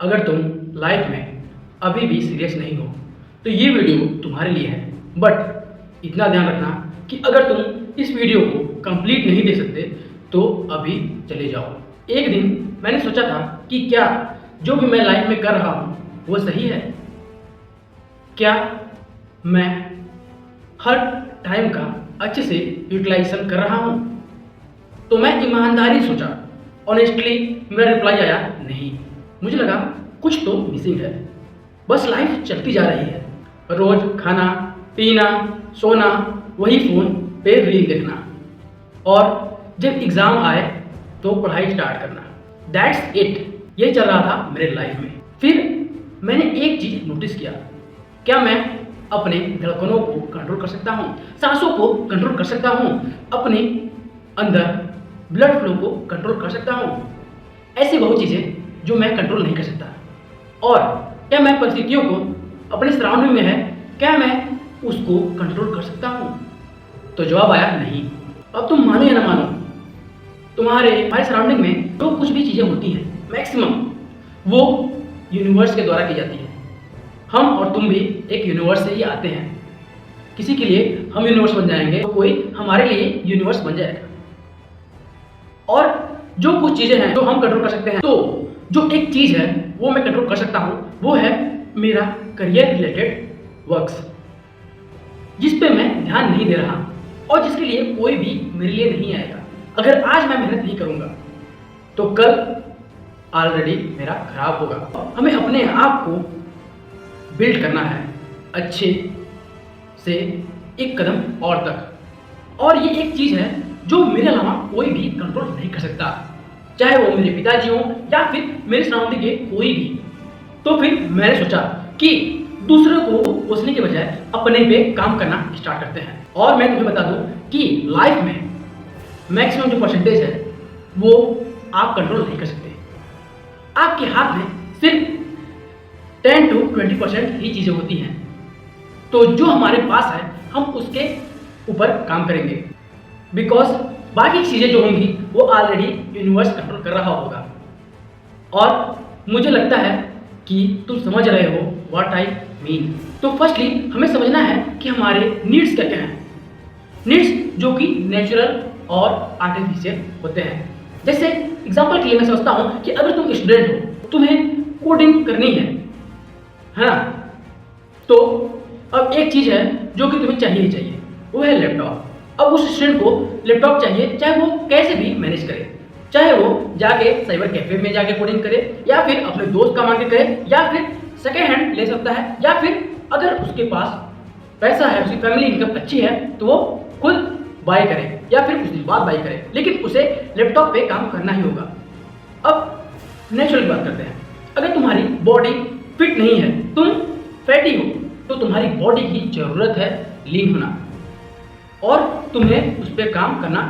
अगर तुम लाइफ में अभी भी सीरियस नहीं हो तो ये वीडियो तुम्हारे लिए है। बट इतना ध्यान रखना कि अगर तुम इस वीडियो को कंप्लीट नहीं देख सकते तो अभी चले जाओ। एक दिन मैंने सोचा था कि क्या जो भी मैं लाइफ में कर रहा हूँ वो सही है, क्या मैं हर टाइम का अच्छे से यूटिलाइजेशन कर रहा हूँ। तो मैं ईमानदारी सोचा, ऑनेस्टली मेरा रिप्लाई आया नहीं। मुझे लगा कुछ तो मिसिंग है। बस लाइफ चलती जा रही है, रोज खाना पीना सोना, वही फ़ोन पे रील देखना और जब एग्ज़ाम आए तो पढ़ाई स्टार्ट करना। That's it. ये चल रहा था मेरे लाइफ में। फिर मैंने एक चीज़ नोटिस किया, क्या मैं अपने धड़कनों को कंट्रोल कर सकता हूँ, सांसों को कंट्रोल कर सकता हूँ, अपने अंदर ब्लड फ्लो को कंट्रोल कर सकता हूँ। ऐसी बहुत चीज़ें जो मैं कंट्रोल नहीं कर सकता। और क्या मैं परिस्थितियों को अपने सराउंडिंग में है, क्या मैं उसको कंट्रोल कर सकता हूँ? तो जवाब आया नहीं। अब तुम मानो या ना मानो, हमारे सराउंडिंग में जो कुछ भी चीज़ें होती हैं मैक्सिमम वो यूनिवर्स के द्वारा की जाती है। हम और तुम भी एक यूनिवर्स से ही आते हैं। किसी के लिए हम यूनिवर्स बन जाएंगे तो कोई हमारे लिए यूनिवर्स बन जाएगा। और जो कुछ चीज़ें हैं जो हम कंट्रोल कर सकते हैं, तो जो एक चीज़ है वो मैं कंट्रोल कर सकता हूँ, वो है मेरा करियर रिलेटेड वर्क्स, जिस पे मैं ध्यान नहीं दे रहा और जिसके लिए कोई भी मेरे लिए नहीं आएगा। अगर आज मैं मेहनत नहीं करूँगा तो कल ऑलरेडी मेरा खराब होगा। हमें अपने आप को बिल्ड करना है अच्छे से एक कदम और तक। और ये एक चीज़ है जो मेरे अलावा कोई भी कंट्रोल नहीं कर सकता, चाहे वो मेरे पिताजी हो या फिर मेरे सराउंडिंग के कोई भी। तो फिर मैंने सोचा कि दूसरों को कोसने के बजाय अपने पे काम करना स्टार्ट करते हैं। और मैं तुम्हें बता दूं कि लाइफ में मैक्सिमम जो परसेंटेज है वो आप कंट्रोल नहीं कर सकते। आपके हाथ में सिर्फ 10 to 20% ही चीज़ें होती हैं। तो जो हमारे पास है हम उसके ऊपर काम करेंगे, बिकॉज बाकी चीज़ें जो होंगी वो ऑलरेडी यूनिवर्स कंट्रोल कर रहा होगा। और मुझे लगता है कि तुम समझ रहे हो व्हाट आई मीन। तो फर्स्टली हमें समझना है कि हमारे नीड्स क्या क्या हैं। नीड्स जो कि नेचुरल और आर्टिफिशियल होते हैं। जैसे एग्जांपल के लिए मैं समझता हूँ कि अगर तुम स्टूडेंट हो, तुम्हें कोडिंग करनी है ना, तो अब एक चीज़ है जो कि तुम्हें चाहिए ही चाहिए, वो है लैपटॉप। अब उस स्टूडेंट को लैपटॉप चाहिए, चाहे वो कैसे भी मैनेज करे, चाहे वो जाके साइबर कैफे में जाके कोडिंग करे या फिर अपने दोस्त का मांग के करे या फिर सेकेंड हैंड ले सकता है, या फिर अगर उसके पास पैसा है, उसकी फैमिली इनकम अच्छी है तो वो खुद बाय करे या फिर कुछ दिन बाद बाय करे, लेकिन उसे लैपटॉप पे काम करना ही होगा। अब नेचुरल बात करते हैं, अगर तुम्हारी बॉडी फिट नहीं है, तुम फैटी हो, तो तुम्हारी बॉडी की ज़रूरत है लीन होना और तुम्हें उस पर काम करना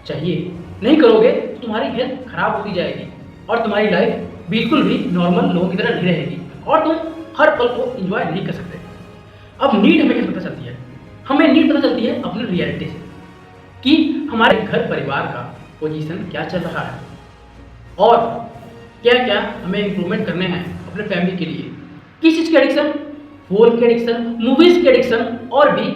चाहिए। नहीं करोगे तो तुम्हारी हेल्थ खराब होती जाएगी और तुम्हारी लाइफ बिल्कुल भी नॉर्मल लोगों की तरह नहीं रहेगी और तुम हर पल को एंजॉय नहीं कर सकते। अब नीड हमें कैसे पता चलती है? हमें नीड पता चलती है अपनी रियलिटी से, कि हमारे घर परिवार का पोजीशन क्या चल रहा है और क्या क्या हमें इम्प्रूवमेंट करने हैं अपने फैमिली के लिए। किस चीज़ की एडिक्शन? फोन की एडिक्शन, मूवीज़ की एडिक्शन और भी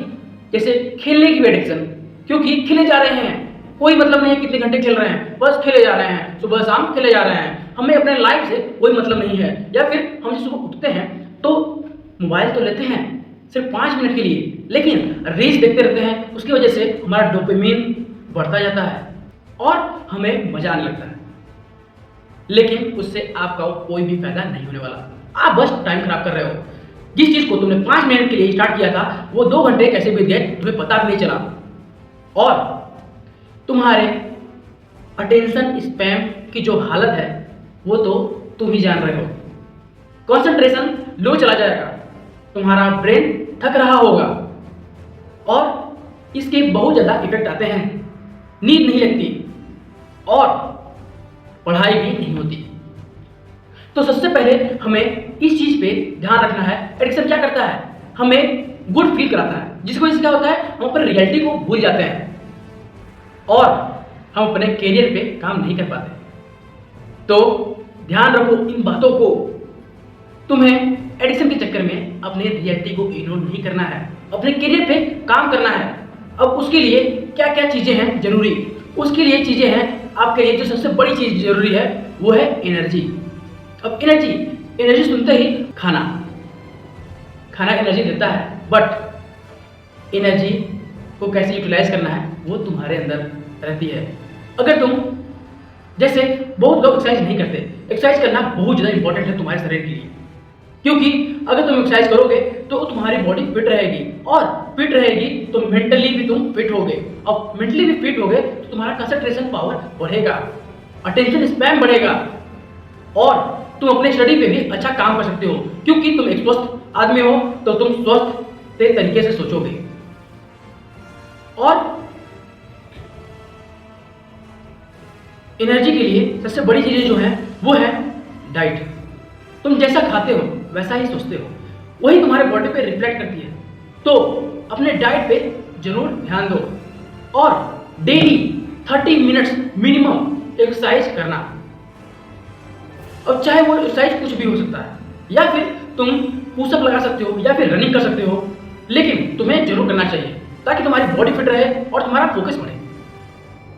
जैसे खेलने की भी एडिक्शन, क्योंकि खेले जा रहे हैं, कोई मतलब नहीं है कितने घंटे खेल रहे हैं, बस खेले जा रहे हैं, सुबह शाम खेले जा रहे हैं। हमें अपने लाइफ से कोई मतलब नहीं है। या फिर हम जब सुबह उठते हैं तो मोबाइल तो लेते हैं सिर्फ 5 मिनट के लिए, लेकिन रील्स देखते रहते हैं। उसकी वजह से हमारा डोपामिन बढ़ता जाता है और हमें मजा आने लगता है, लेकिन उससे आपका कोई भी फायदा नहीं होने वाला। आप बस टाइम खराब कर रहे हो। जिस चीज़ को तुमने 5 मिनट के लिए स्टार्ट किया था वो 2 घंटे कैसे बीत गए तुम्हें पता भी नहीं चला। और तुम्हारे अटेंशन स्पैम की जो हालत है वो तो तुम ही जान रहे हो। कंसंट्रेशन लो चला जाएगा, तुम्हारा ब्रेन थक रहा होगा और इसके बहुत ज़्यादा इफेक्ट आते हैं। नींद नहीं लगती और पढ़ाई भी नहीं होती। तो सबसे पहले हमें इस चीज़ पे ध्यान रखना है। एडिक्शन क्या करता है? हमें गुड फील कराता है, जिसकी वजह से क्या होता है, हम अपने रियलिटी को भूल जाते हैं और हम अपने कैरियर पे काम नहीं कर पाते। तो ध्यान रखो इन बातों को तुम्हें एडिक्शन के चक्कर में अपने रियलिटी को इग्नोर नहीं करना है, अपने करियर पे काम करना है। अब उसके लिए क्या क्या चीज़ें हैं जरूरी, उसके लिए चीज़ें हैं आपके लिए जो सबसे बड़ी चीज़ जरूरी है वो है एनर्जी। अब एनर्जी सुनते ही खाना एनर्जी देता है, बट एनर्जी को कैसे यूटिलाइज करना है वो तुम्हारे अंदर रहती है। अगर तुम जैसे बहुत लोग एक्सरसाइज नहीं करते, एक्सरसाइज करना बहुत ज़्यादा इंपॉर्टेंट है तुम्हारे शरीर के लिए, क्योंकि अगर तुम एक्सरसाइज करोगे तो तुम्हारी बॉडी फिट रहेगी, और फिट रहेगी तो मेंटली भी तुम फिट होगे, और मेंटली भी फिट होगे तो तुम्हारा कंसंट्रेशन पावर बढ़ेगा, अटेंशन स्पैन बढ़ेगा, और तुम अपने स्टडी पे भी अच्छा काम कर सकते हो, क्योंकि तुम एक स्वस्थ आदमी हो तो तुम स्वस्थ तरीके से सोचोगे। और एनर्जी के लिए सबसे बड़ी चीज़ें जो है वो है डाइट। तुम जैसा खाते हो वैसा ही सोचते हो, वही तुम्हारे बॉडी पे रिफ्लेक्ट करती है। तो अपने डाइट पे जरूर ध्यान दो, और डेली 30 मिनट्स मिनिमम एक्सरसाइज करना। अब चाहे वो एक्सरसाइज कुछ भी हो सकता है, या फिर तुम पुशअप लगा सकते हो या फिर रनिंग कर सकते हो, लेकिन तुम्हें जरूर करना चाहिए ताकि तुम्हारी बॉडी फिट रहे और तुम्हारा फोकस बढ़े,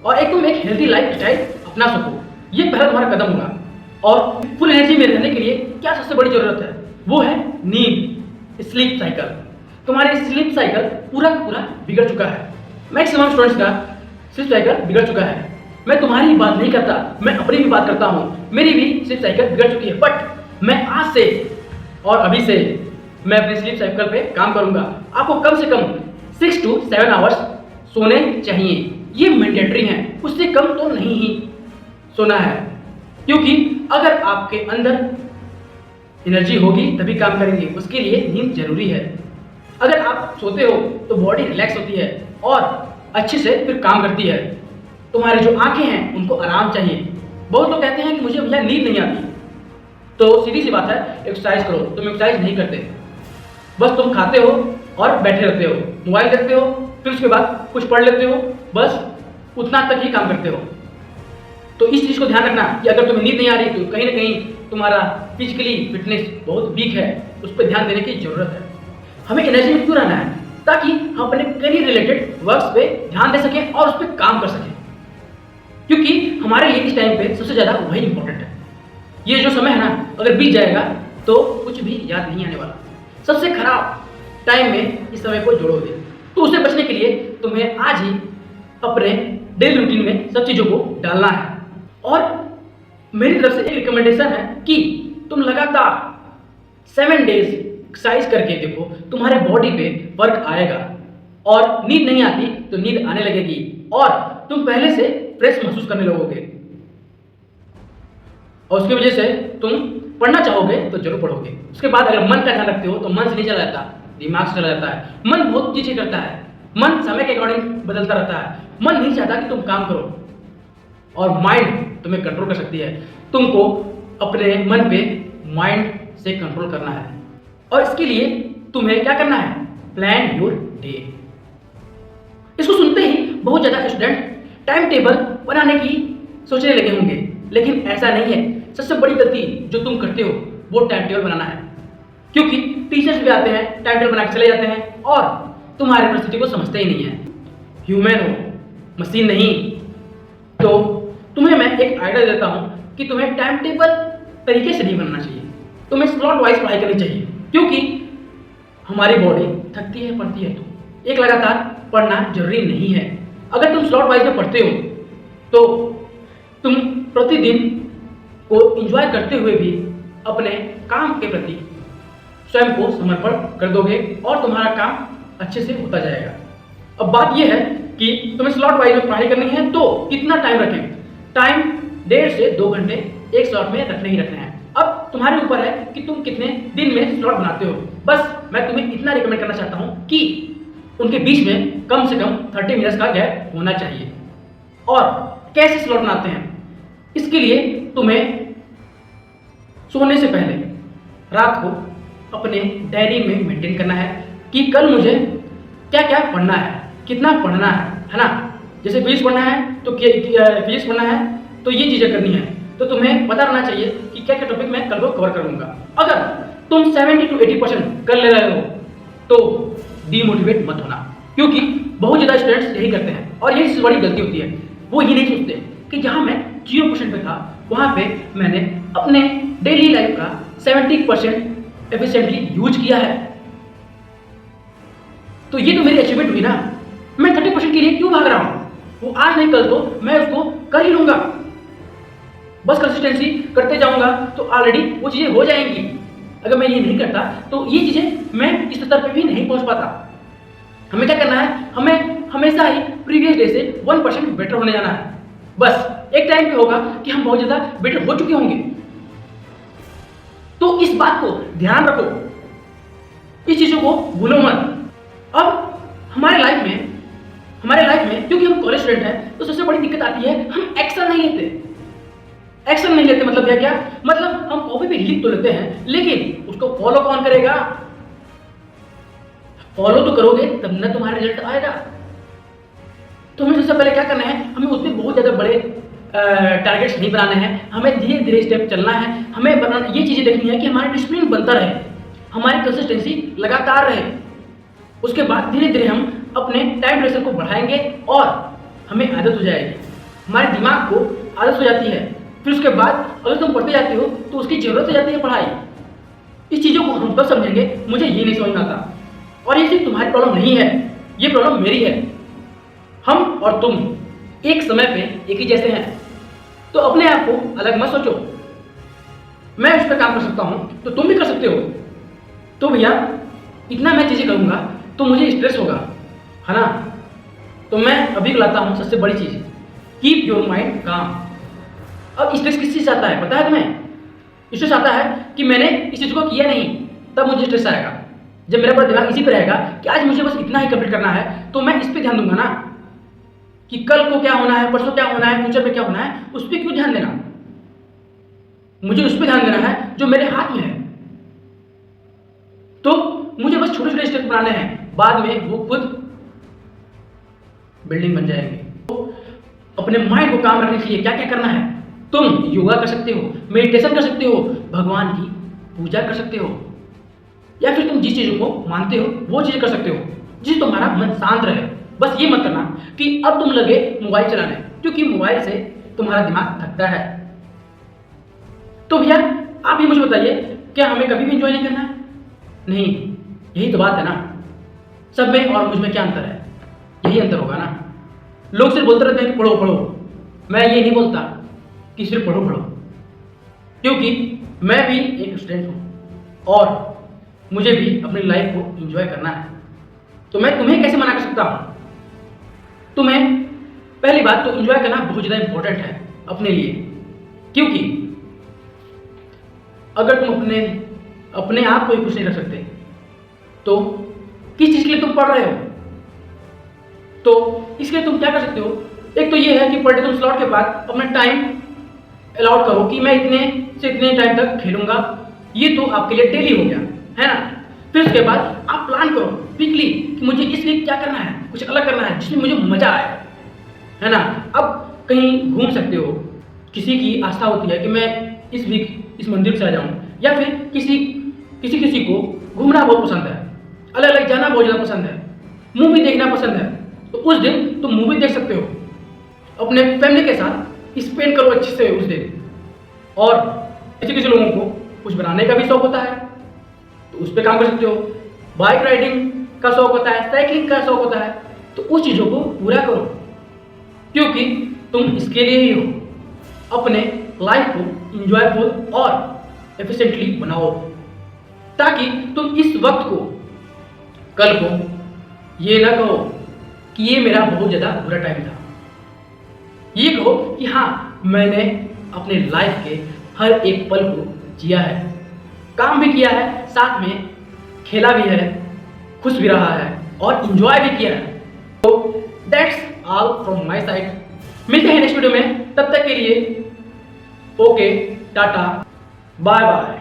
और तुम एक हेल्थी लाइफ स्टाइल अपना सको। ये पहला तुम्हारा कदम होगा। और फुल एनर्जी में रहने के लिए क्या सबसे बड़ी जरूरत है वो है नींद, स्लीप साइकिल। तुम्हारी स्लीप साइकिल पूरा का पूरा बिगड़ चुका है। मैक्सिमम स्टूडेंट्स का स्लीप साइकिल बिगड़ चुका है। मैं तुम्हारी ही बात नहीं करता, मैं अपनी भी बात करता हूँ। मेरी भी स्लीप साइकिल बिगड़ चुकी है, बट मैं आज से और अभी से मैं अपनी स्लीप साइकिल पे काम करूंगा। आपको कम से कम 6 to 7 आवर्स सोने चाहिए, ये मैंडेटरी है, उससे कम तो नहीं ही सोना है, क्योंकि अगर आपके अंदर एनर्जी होगी तभी काम करेंगे, उसके लिए नींद जरूरी है। अगर आप सोते हो तो बॉडी रिलैक्स होती है और अच्छे से फिर काम करती है। तुम्हारे जो आंखें हैं उनको आराम चाहिए। बहुत लोग कहते हैं कि मुझे भैया नींद नहीं आती, तो सीधी सी बात है, एक्सरसाइज करो। तुम एक्सरसाइज नहीं करते, बस तुम खाते हो और बैठे रहते हो, मोबाइल देखते हो, फिर उसके बाद कुछ पढ़ लेते हो, बस उतना तक ही काम करते हो। तो इस चीज़ को ध्यान रखना कि अगर तुम्हें नींद नहीं आ रही तो कहीं ना कहीं तुम्हारा फिजिकली फिटनेस बहुत वीक है, उस पर ध्यान देने की जरूरत है। हमें एनर्जी में क्यों रहना है? ताकि हम अपने करियर रिलेटेड वर्क्स पे ध्यान दे सकें और उस पर काम कर सकें, क्योंकि हमारे लिए इस टाइम पे सबसे ज़्यादा वही इंपॉर्टेंट है। ये जो समय है ना, अगर बीत जाएगा तो कुछ भी याद नहीं आने वाला। सबसे खराब टाइम में इस समय को जोड़ोगे, तो उससे बचने के लिए तुम्हें आज ही अपने डेली रूटीन में सब चीज़ों को डालना है। और मेरी तरफ से एक रिकमेंडेशन है कि तुम लगातार 7 डेज एक्सरसाइज करके देखो, तुम्हारे बॉडी पे फर्क आएगा। और नींद नहीं आती तो नींद आने लगेगी और तुम पहले से फ्रेश महसूस करने लगोगे, और उसकी वजह से तुम पढ़ना चाहोगे तो जरूर पढ़ोगे। उसके बाद अगर मन का ध्यान रखते हो तो मन से नहीं चला जाता, दिमाग से चला जाता है। मन बहुत चीजें करता है, मन समय के अकॉर्डिंग बदलता रहता है। मन नहीं चाहता कि तुम काम करो, और माइंड तुम्हें कंट्रोल कर सकती है। तुमको अपने मन पे माइंड से कंट्रोल करना है, और इसके लिए तुम्हें क्या करना है? Plan your day. इसको सुनते ही बहुत ज्यादा स्टूडेंट टाइम टेबल बनाने की सोचने लगे होंगे, लेकिन ऐसा नहीं है। सबसे बड़ी गलती जो तुम करते हो वो टाइम टेबल बनाना है, क्योंकि टीचर्स भी आते हैं, टाइम टेबल बना के चले जाते हैं और तुम्हारी परिस्थिति को समझते ही नहीं है। ह्यूमन हो, मशीन नहीं। तो तुम्हें मैं एक आइडिया देता हूँ कि तुम्हें टाइम टेबल तरीके से नहीं बनना चाहिए, तुम्हें स्लॉट वाइज पढ़ाई करनी चाहिए, क्योंकि हमारी बॉडी थकती है, पढ़ती है। तो एक लगातार पढ़ना जरूरी नहीं है। अगर तुम स्लॉट वाइज में पढ़ते हो तो तुम प्रतिदिन को एंजॉय करते हुए भी अपने काम के प्रति स्वयं को समर्पण कर दोगे और तुम्हारा काम अच्छे से होता जाएगा। अब बात यह है कि तुम्हें स्लॉट वाइज में पढ़ाई करनी है तो कितना टाइम रखें? टाइम 1.5 से 2 घंटे एक स्लॉट में रखने ही रखना है। अब तुम्हारे ऊपर है कि तुम कितने दिन में स्लॉट बनाते हो। बस मैं तुम्हें इतना रिकमेंड करना चाहता हूँ कि उनके बीच में कम से कम 30 मिनट्स का गैप होना चाहिए। और कैसे स्लॉट बनाते हैं? इसके लिए तुम्हें सोने से पहले रात को अपने डायरी में मेंटेन करना है कि कल मुझे क्या क्या पढ़ना है, कितना पढ़ना है ना। जैसे फिजिक्स पढ़ना है तो फिजिक्स पढ़ना है तो ये चीज़ें करनी है, तो तुम्हें पता रहना चाहिए कि क्या क्या टॉपिक मैं कल को कवर करूँगा। अगर तुम 70 to 80% कर ले रहे हो तो डीमोटिवेट मत होना, क्योंकि बहुत ज़्यादा स्टूडेंट्स यही करते हैं और यही सबसे बड़ी गलती होती है। वो ये नहीं सोचते कि जहाँ मैं 0% पे था वहाँ पे मैंने अपने डेली लाइफ का 70% एफिशिएंटली यूज किया है, तो ये तो मेरी अचीवमेंट हुई ना। मैं 30% के लिए क्यों भाग रहा हूँ? वो आज नहीं कल तो मैं उसको कर ही लूँगा। बस कंसिस्टेंसी करते जाऊँगा तो ऑलरेडी वो चीज़ें हो जाएंगी। अगर मैं ये नहीं करता तो ये चीज़ें मैं इस स्तर पे भी नहीं पहुँच पाता। हमें क्या करना है? हमें हमेशा ही प्रीवियस डे से 1% बेटर होने जाना है। बस एक टाइम पे होगा कि हम बहुत ज़्यादा बेटर हो चुके होंगे। तो इस बात को ध्यान रखो, इस चीज़ों को भूलो मत। अब हमारे लाइफ में क्योंकि हम कॉलेज स्टूडेंट हैं तो सबसे बड़ी दिक्कत आती है, हम एक्शन नहीं लेते। एक्शन नहीं लेते मतलब क्या? मतलब हम कॉपी पे लिख तो लेते हैं लेकिन उसको फॉलो कौन करेगा? फॉलो तो करोगे तब ना तुम्हारा रिजल्ट आएगा। तो हमें सबसे पहले क्या करना है? हमें उसमें बहुत ज़्यादा बड़े टारगेट्स नहीं बनाने हैं, हमें धीरे धीरे स्टेप चलना है। हमें बनाना ये चीज़ें देखनी है कि हमारी डिसिप्लिन बनता रहे, हमारी कंसिस्टेंसी लगातार रहे। उसके बाद धीरे धीरे हम अपने टाइम ड्यूरेशन को बढ़ाएंगे और हमें आदत हो जाएगी, हमारे दिमाग को आदत हो जाती है। फिर उसके बाद अगर तुम पढ़ते जाते हो तो उसकी ज़रूरत हो जाती है पढ़ाई। इस चीज़ों को हम तब समझेंगे। मुझे ये नहीं समझ में आता और ये सिर्फ तुम्हारी प्रॉब्लम नहीं है, ये प्रॉब्लम मेरी है। हम और तुम एक समय पे एक ही जैसे हैं, तो अपने आप को अलग मत सोचो। मैं उस पर काम कर सकता हूँ तो तुम भी कर सकते हो। तो भैया इतना मैं चीज़ें करूँगा तो मुझे स्ट्रेस होगा, है ना? तो मैं अभी लाता हूँ सबसे बड़ी चीज़, कीप योर माइंड काम। अब स्ट्रेस किस चीज़ से आता है पता है तुम्हें? स्ट्रेस आता है कि मैंने इस चीज़ को किया नहीं, तब मुझे स्ट्रेस आएगा। जब मेरा पूरा दिमाग इसी पे रहेगा कि आज मुझे बस इतना ही कंप्लीट करना है, तो मैं इस पे ध्यान दूंगा ना कि कल को क्या होना है, परसों क्या होना है, फ्यूचर में क्या होना है। उस पर क्यों ध्यान देना? मुझे उस पर ध्यान देना है जो मेरे हाथ में है। तो मुझे बस छोटे छोटे स्टेप बनाने हैं, बाद में वो खुद बिल्डिंग बन जाएंगे। तो अपने माइंड को काम रखने के लिए क्या क्या करना है? तुम योगा कर सकते हो, मेडिटेशन कर सकते हो, भगवान की पूजा कर सकते हो, या फिर तुम जिस चीज़ों को मानते हो वो चीज़ कर सकते हो जिससे तुम्हारा मन शांत रहे। बस ये मत करना कि अब तुम लगे मोबाइल चलाने, क्योंकि मोबाइल से तुम्हारा दिमाग थकता है। तो भैया आप ये मुझे बताइए, क्या हमें कभी भी एंजॉय नहीं करना है? नहीं, यही तो बात है ना। सब में और मुझ में क्या अंतर है? यही अंतर होगा ना। लोग सिर्फ बोलते रहते हैं कि पढ़ो पढ़ो, मैं ये नहीं बोलता कि सिर्फ पढ़ो पढ़ो, क्योंकि मैं भी एक स्टूडेंट हूँ और मुझे भी अपनी लाइफ को एंजॉय करना है। तो मैं तुम्हें कैसे मना कर सकता हूँ? तुम्हें पहली बात तो एंजॉय करना बहुत ज़्यादा इंपॉर्टेंट है अपने लिए, क्योंकि अगर तुम अपने आप को ही खुश नहीं रख सकते तो किस चीज़ के लिए तुम पढ़ रहे हो? तो इसके लिए तुम क्या कर सकते हो? एक तो ये है कि पर डे तुम स्लॉट के बाद अपना टाइम अलाउट करो कि मैं इतने से इतने टाइम तक खेलूंगा। ये तो आपके लिए डेली हो गया, है ना? फिर उसके बाद आप प्लान करो वीकली कि मुझे इस वीक क्या करना है, कुछ अलग करना है जिसमें मुझे मजा आए, है ना? अब कहीं घूम सकते हो। किसी की आस्था होती है कि मैं इस वीक इस मंदिर से आ जाऊँ, या फिर किसी को घूमना बहुत पसंद है, अलग अलग जाना बहुत ज़्यादा पसंद है, मूवी देखना पसंद है, तो उस दिन तुम मूवी देख सकते हो। अपने फैमिली के साथ स्पेंड करो अच्छे से उस दिन। और किसी लोगों को कुछ बनाने का भी शौक होता है तो उस पर काम कर सकते हो। बाइक राइडिंग का शौक होता है, साइकिलिंग का शौक होता है, तो उस चीज़ों को पूरा करो, क्योंकि तुम इसके लिए ही हो। अपने लाइफ को इंजॉयफुल और एफिशिएंटली बनाओ, ताकि तुम इस वक्त को कल को ये ना कहो कि ये मेरा बहुत ज़्यादा बुरा टाइम था। ये कहो कि हाँ, मैंने अपने लाइफ के हर एक पल को जिया है, काम भी किया है, साथ में खेला भी है, खुश भी रहा है और इंजॉय भी किया है। तो that's all from my side. मिलते हैं नेक्स्ट वीडियो में, तब तक के लिए ओके, टाटा, बाय बाय।